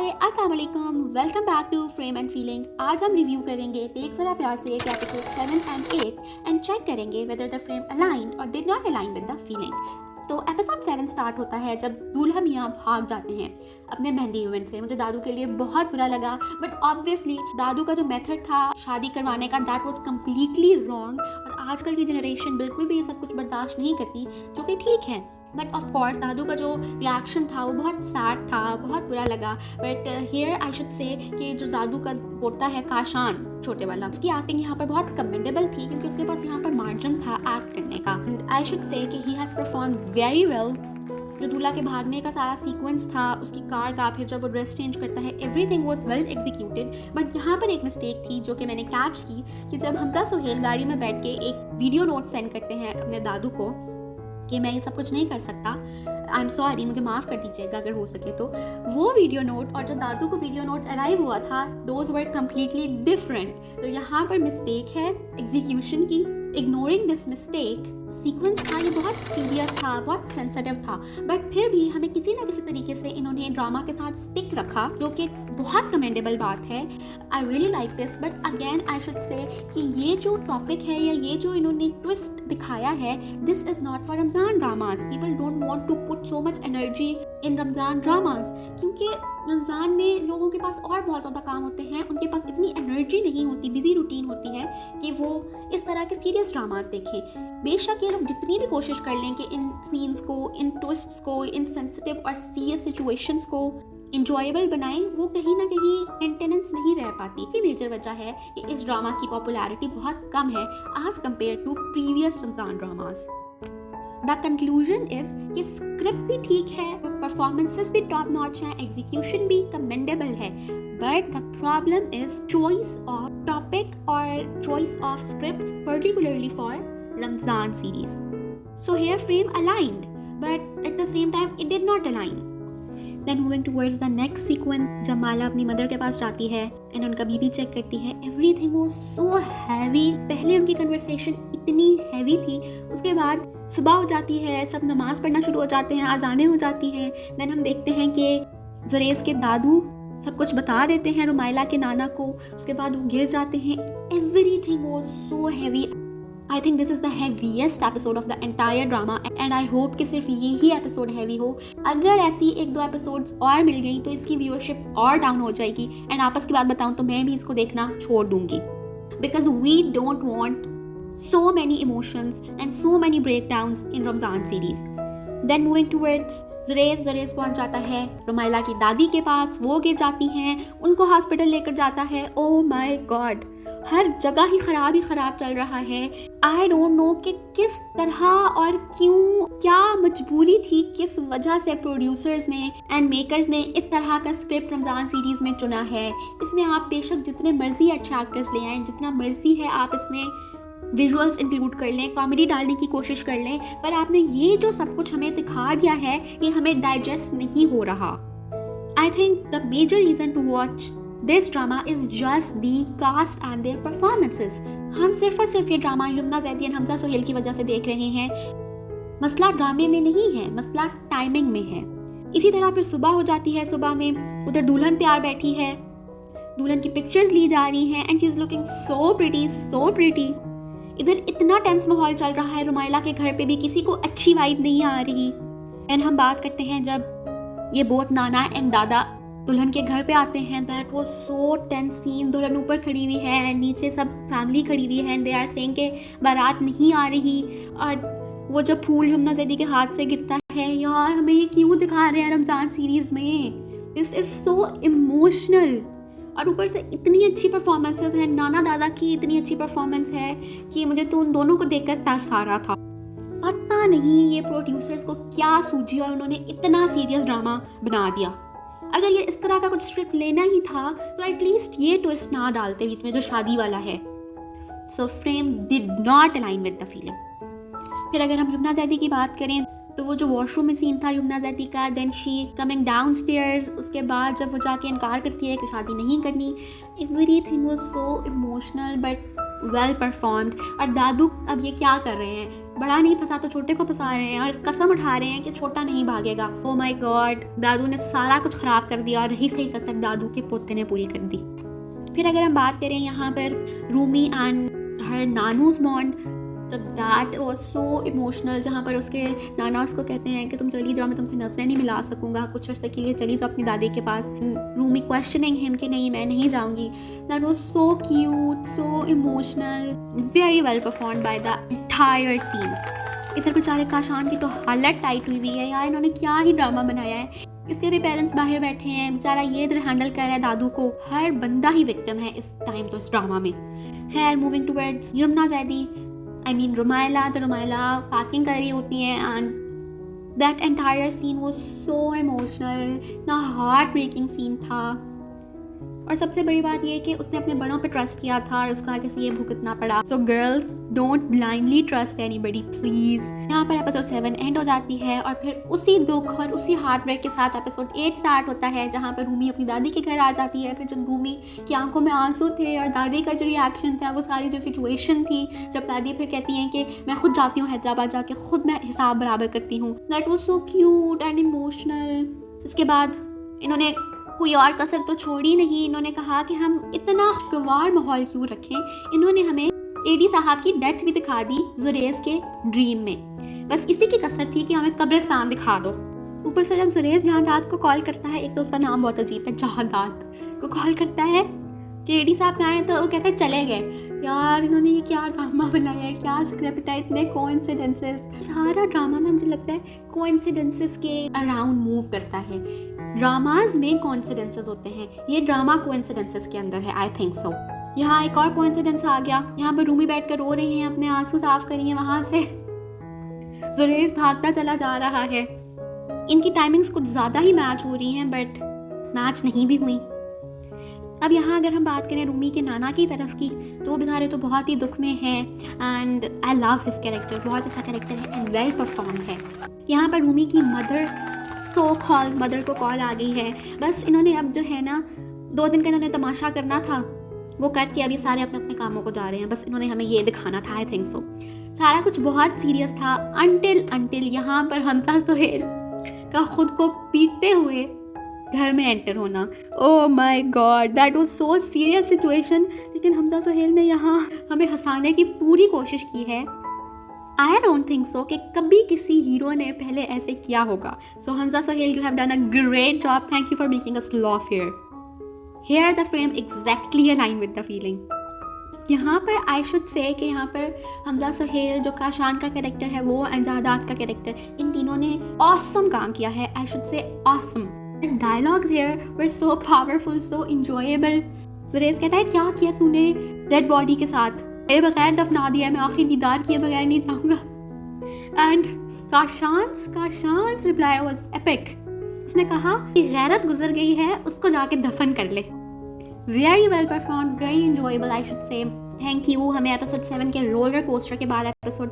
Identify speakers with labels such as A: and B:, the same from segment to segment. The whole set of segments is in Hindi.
A: हाय अस्सलाम वालेकुम, welcome back to frame and feeling. आज हम रिव्यू करेंगे Dekh Zara Pyar Se episode 7 and 8 and check करेंगे वेदर द फ्रेम अलाइंड और did not align with the feeling. तो एपिसोड 7 स्टार्ट होता है जब दूल्हा मियाँ भाग जाते हैं अपने मेहंदी इवेंट से। मुझे दादू के लिए बहुत बुरा लगा, बट ऑब्वियसली दादू का जो मेथड था शादी करवाने का दैट वाज कम्प्लीटली रॉन्ग। और आजकल की जनरेशन बिल्कुल भी ये सब कुछ बर्दाश्त नहीं करती, जो कि ठीक है। बट ऑफ कोर्स दादू का जो रिएक्शन था वो बहुत सैड था, बहुत बुरा लगा। But here I should say कि जो दादू का बोलता है काशान छोटे वाला, उसकी एक्टिंग यहाँ पर बहुत कमेंडेबल थी क्योंकि उसके पास यहाँ पर मार्जिन था एक्ट करने का। एंड आई शुड से कि he has perform very well. जो दूल्हा के भागने का सारा सीक्वेंस था, उसकी कार का, फिर जब वो ड्रेस चेंज करता है, everything was well executed. But यहाँ पर एक मिस्टेक थी जो कि मैंने कैच की कि जब हमजा सुहेल गाड़ी में बैठ के एक वीडियो नोट सेंड करते हैं अपने दादू को कि मैं ये सब कुछ नहीं कर सकता, आई एम सॉरी, मुझे माफ़ कर दीजिएगा अगर हो सके तो, वो वीडियो नोट और जो दादू को वीडियो नोट अराइव हुआ था दोज वर कम्प्लीटली डिफरेंट। तो यहाँ पर मिस्टेक है एग्जीक्यूशन की। इग्नोरिंग दिस मिस्टेक, सीक्वेंस था ये बहुत सीरियस था, बहुत सेंसिटिव था, बट फिर भी हमें किसी ना किसी तरीके से इन्होंने ड्रामा के साथ स्टिक रखा, जो कि बहुत कमेंडेबल बात है। I really like this. But again I should say कि ये जो टॉपिक है या ये जो इन्होंने ट्विस्ट दिखाया है, this is not for Ramzan dramas. People don't want to put so much energy in Ramzan dramas, क्योंकि रमज़ान में लोगों के पास और बहुत ज़्यादा काम होते हैं, उनके पास इतनी एनर्जी नहीं होती, बिजी रूटीन होती है कि वो इस तरह के सीरियस ड्रामाज देखें। बेशक ये लोग जितनी भी कोशिश कर लें कि इन सीन्स को, इन ट्विस्ट्स को, इन सेंसिटिव और सीरियस सिचुएशंस को इंजॉयबल बनाएं, वो कहीं ना कहीं मेंटेनेंस नहीं रह पाती। ये मेजर वजह है कि इस ड्रामा की पॉपुलैरिटी बहुत कम है as compare to previous Ramzan dramas. The conclusion is कि स्क्रिप्ट भी ठीक है, परफॉर्मेंसेस भी टॉप नॉच हैं, एग्जीक्यूशन भी कमेंडेबल है, but the problem is choice of topic और choice of script, particularly for Ramzan series. So here frame aligned, but at the same time it did not align. Then moving towards the next sequence, जब माला अपनी मदर के पास जाती है एंड उनका बीपी चेक करती है, एवरीथिंग वाज सो हैवी। पहले उनकी कन्वर्सेशन इतनी हैवी थी, उसके बाद सुबह हो जाती है, सब नमाज पढ़ना शुरू हो जाते हैं, आज़ानें हो जाती हैं। देन हम देखते हैं कि जुरेज के दादू सब कुछ बता देते हैं रुमाइला के नाना को, उसके बाद वो गिर जाते हैं। Everything was so heavy. I think this is the heaviest episode of the entire drama and I hope कि सिर्फ यही एपिसोड हैवी हो। अगर ऐसी एक दो एपिसोड्स और मिल गई तो इसकी व्यूअरशिप और डाउन हो जाएगी एंड आपस की बात बताऊं तो मैं भी इसको देखना छोड़ दूंगी, because we don't want so many emotions and so many breakdowns in Ramzan series. Then moving towards जुरेज पहुंच जाता है रुमाइला की दादी के पास, वो गिर जाती हैं, उनको हॉस्पिटल लेकर जाता है। ओह माय गॉड, हर जगह ही खराब चल रहा है। आई डोंट नो कि किस तरह और क्यों, क्या मजबूरी थी, किस वजह से प्रोड्यूसर्स ने एंड मेकर्स ने इस तरह का स्क्रिप्ट रमज़ान सीरीज़ में चुना है। इसमें आप बेशक जितने मर्जी अच्छे एक्टर्स ले आएँ, जितना मर्जी है आप इसमें विजुअल्स इंक्लूड कर लें, कॉमेडी डालने की कोशिश कर लें, पर आपने ये जो सब कुछ हमें दिखा दिया है ये हमें डाइजेस्ट नहीं हो रहा। I think the major reason to watch this drama is just the cast and their performances. हम सिर्फ और सिर्फ ये ड्रामा युमना ज़ैदी एंड हमजा सुहेल की वजह से देख रहे हैं। मसला ड्रामे में नहीं है, मसला टाइमिंग में है। इसी तरह फिर सुबह हो जाती है, सुबह में उधर दुल्हन तैयार बैठी है, दुल्हन की पिक्चर्स ली जा रही हैं and she is looking so pretty. इधर इतना टेंस माहौल चल रहा है, रुमाइला के घर पे भी किसी को अच्छी वाइब नहीं आ रही। एंड हम बात करते हैं जब ये बोथ नाना एंड दादा दुल्हन के घर पे आते हैं, that was so tense scene. दुल्हन ऊपर खड़ी हुई है एंड नीचे सब फैमिली खड़ी हुई है एंड दे आर सेइंग के बारात नहीं आ रही। और वो जब फूल जुमना ज़ैदी के हाथ से गिरता है, यार हमें ये क्यों दिखा रहे हैं रमज़ान सीरीज़ में? This is so emotional. और ऊपर से इतनी अच्छी परफॉर्मेंसेस हैं, नाना दादा की इतनी अच्छी परफॉर्मेंस है कि मुझे तो उन दोनों को देखकर तरस आ रहा था। पता नहीं ये प्रोड्यूसर्स को क्या सूझी और उन्होंने इतना सीरियस ड्रामा बना दिया। अगर ये इस तरह का कुछ स्क्रिप्ट लेना ही था तो एटलीस्ट ये ट्विस्ट ना डालते बीच में जो शादी वाला है। So frame did not align with the feeling. फिर अगर हम जुमना ज़ैदी की बात करें तो वो जो वॉशरूम में सीन था युमना ज़ैदी का, then she coming downstairs, उसके बाद जब वो जाके इनकार करती है कि शादी नहीं करनी, everything was so emotional. But well performed. और दादू अब ये क्या कर रहे हैं, बड़ा नहीं फंसा तो छोटे को फंसा रहे हैं और कसम उठा रहे हैं कि छोटा नहीं भागेगा। ओ माय गॉड, दादू ने सारा कुछ ख़राब कर दिया और रही सही कसर दादू के पोते ने पूरी कर दी। फिर अगर हम बात करें यहाँ पर रूमी एंड हर नानूज बॉन्ड, तो दैट वॉज सो इमोशनल, जहाँ पर उसके नाना उसको कहते हैं कि तुम चली जाओ, मैं तुमसे नजरें नहीं मिला सकूँगा, कुछ अर्से के लिए चली जाओ अपनी दादी के पास। रूमी क्वेश्चनिंग हिम कि नहीं मैं नहीं जाऊँगी। That was so cute, so emotional, very well performed by the entire team. इधर बेचारे काशान की तो हालत टाइट हुई हुई है यार, इन्होंने क्या ही ड्रामा बनाया है। इसके भी पेरेंट्स बाहर बैठे हैं, बेचारा ये इधर हैंडल कर रहा है दादू को। हर बंदा ही विक्टिम है इस टाइम तो इस ड्रामा में। खैर moving towards Yumna Zaidi, I mean Rumaila, तो रुमायला पैकिंग कर रही होती है and that entire scene was so emotional, ना हार्ट ब्रेकिंग सीन था। और सबसे बड़ी बात ये कि उसने अपने बड़ों पे ट्रस्ट किया था और उसको आगे से ये भुगतना पड़ा। So girls don't blindly trust anybody please. यहाँ पर एपिसोड 7 एंड हो जाती है और फिर उसी दुख और उसी हार्ट ब्रेक के साथ एपिसोड 8 स्टार्ट होता है, जहाँ पर रूमी अपनी दादी के घर आ जाती है। फिर जब रूमी की आंखों में आंसू थे और दादी का जो रिएक्शन था, वो सारी जो सिचुएशन थी, जब दादी फिर कहती हैं कि मैं खुद जाती हूँ हैदराबाद, जाके खुद मैं हिसाब बराबर करती हूँ, that was so cute and emotional. इसके बाद इन्होंने कोई और कसर तो छोड़ी नहीं, इन्होंने कहा कि हम इतना खुशगवार माहौल क्यों रखें। इन्होंने हमें एडी साहब की डेथ भी दिखा दी जुरेज के ड्रीम में, बस इसी की कसर थी कि हमें कब्रिस्तान दिखा दो। ऊपर से जब जुरेज जहांदाद को कॉल करता है, एक तो उसका नाम बहुत अजीब है, जहांदाद को कॉल करता है कि एडी साहब कहाँ हैं, तो वो कहता है चले गए। यार इन्होंने ये क्या ड्रामा बनाया है, क्या स्क्रिप्ट है, इतने कोइंसिडेंसेस। सारा ड्रामा ना मुझे लगता है कोइंसिडेंसेस के अराउंड मूव करता है। ड्रामाज में कोइंसिडेंसेस होते हैं, ये ड्रामा कोइंसिडेंसेस के अंदर है, आई थिंक सो। यहाँ एक और कोइंसिडेंस आ गया, यहाँ पर रूमी बैठ कर रो रही हैं, अपने आंसू साफ करिए वहाँ से। जुरेज भागता चला जा रहा है। इनकी टाइमिंग्स कुछ ज़्यादा ही मैच हो रही हैं, बट मैच नहीं भी हुई। अब यहाँ अगर हम बात करें रूमी के नाना की तरफ की, तो वो बेचारे तो बहुत ही दुख में हैं and I love his character, बहुत अच्छा कैरेक्टर है एंड वेल परफॉर्म है। यहाँ पर रूमी की मदर, सो कॉल मदर को कॉल आ गई है। बस इन्होंने अब जो है ना 2 दिन का इन्होंने तमाशा करना था, वो करके अब ये सारे अपने अपने कामों को जा रहे हैं। बस इन्होंने हमें ये दिखाना था, आई थिंक सो। सारा कुछ बहुत सीरियस था अनटिल यहाँ पर हमजा सुहेल का खुद को पीटते हुए घर में एंटर होना। Oh my God, that was so serious situation. लेकिन हमजा सुहेल ने यहाँ हमें हंसाने की पूरी कोशिश की है। आई डोंट थिंक सो कि कभी किसी हीरो ने पहले ऐसे किया होगा। So Hamza Sohail, you have done a great job, thank you for making us laugh here. Here the frame exactly align with the feeling. यहाँ पर आई शुड से कि यहाँ पर हमजा सुहेल जो काशान का कैरेक्टर है वो एंड जहादाद का कैरेक्टर, इन तीनों ने ऑसम काम किया है, I should say awesome. The dialogues here were so powerful, so enjoyable. जुरेज कहता है क्या किया तूने डेड बॉडी के साथ, मेरे बगैर दफना दिया, मैं आखिरी दीदार किए बगैर नहीं जाऊँगा। And Kashan's reply was epic. उसने कहा कि गैरत गुजर गई है, उसको जाके दफन कर ले। Very well perform, very enjoyable I should say. Thank you. हमें एपिसोड 7 के रोलर कोस्टर के बाद एपिसोड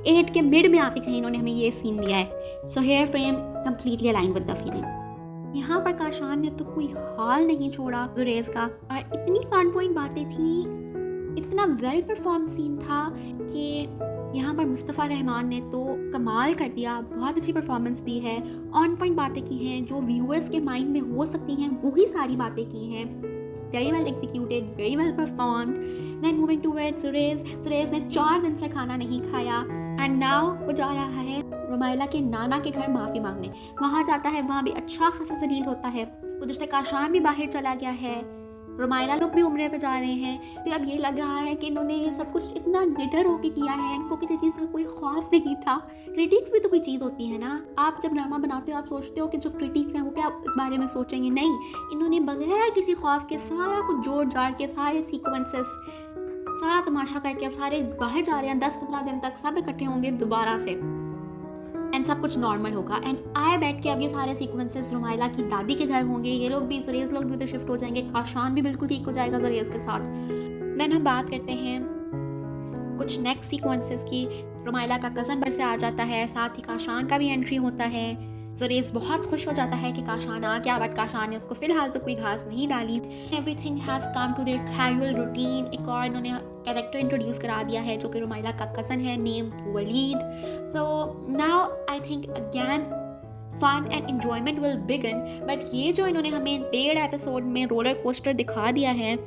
A: 8 के मिड में आके कहीं इन्होंने हमें ये सीन दिया है। So here frame completely align with the feeling. यहाँ पर काशान ने तो कोई हाल नहीं छोड़ा जुरेज का, और इतनी ऑन पॉइंट बातें थी, इतना वेल परफॉर्म सीन था कि यहाँ पर मुस्तफ़ा रहमान ने तो कमाल कर दिया। बहुत अच्छी परफॉर्मेंस भी है, ऑन पॉइंट बातें की हैं, जो व्यूअर्स के माइंड में हो सकती हैं वही सारी बातें की हैं। Very well executed, very well performed. Then moving towards Suresh ने 4 दिन से खाना नहीं खाया एंड नाउ वो जा रहा है रुमायला के नाना के घर माफ़ी मांगने। वहाँ जाता है, वहाँ भी अच्छा खासा जलील होता है। उधर से काशान भी बाहर चला गया है, रुमायला लोग भी उम्रे पे जा रहे हैं। तो अब ये लग रहा है कि इन्होंने ये सब कुछ इतना निडर होके किया है, इनको किसी चीज़ का कोई खौफ नहीं था। क्रिटिक्स भी तो कोई चीज़ होती है ना, आप जब ड्रामा बनाते हो आप सोचते हो कि जो क्रिटिक्स हैं वो क्या इस बारे में सोचेंगे, नहीं, इन्होंने बगैर किसी खौफ के सारा कुछ जोड़ जाड़ के, सारे सीक्वेंसेस, सारा तमाशा करके अब सारे बाहर जा रहे हैं। 10-15 दिन तक सब इकट्ठे होंगे दोबारा से एंड सब कुछ नॉर्मल होगा। एंड आए बैठ के अब ये सारे सीक्वेंसेस रुमायला की दादी के घर होंगे, ये लोग भी, जुरेज लोग भी उधर शिफ्ट हो जाएंगे, काशान भी बिल्कुल ठीक हो जाएगा जुरेज के साथ। देन हम बात करते हैं कुछ नेक्स्ट सीक्वेंसेस की। रुमायला का कज़न घर से आ जाता है, साथ ही काशान का भी एंट्री होता है। सुरेश बहुत खुश हो जाता है कि काशान आ गया, बट काशान ने उसको फिलहाल तो कोई घास नहीं डाली। Everything has come to their casual routine. एक और इन्होंने कैरेक्टर इंट्रोड्यूस करा दिया है जो कि रुमाइला का कज़न है, name Waleed. So now I think again fun and enjoyment will begin. But ये जो इन्होंने हमें 1.5 एपिसोड में रोलर कोस्टर दिखा दिया है,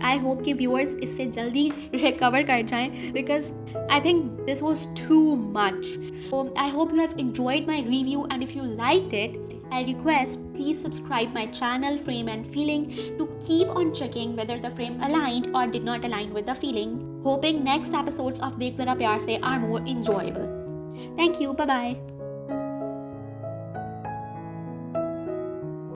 A: आई होप कि व्यूअर्स इससे जल्दी रिकवर कर जाएं, because I think this was too much. I hope you have enjoyed my review, and if you liked it, I request please subscribe my channel Frame and Feeling to keep on checking whether the frame aligned or did not align with the feeling. Hoping next episodes of Dekh Zara Pyar Se are more enjoyable. Thank you. Bye bye.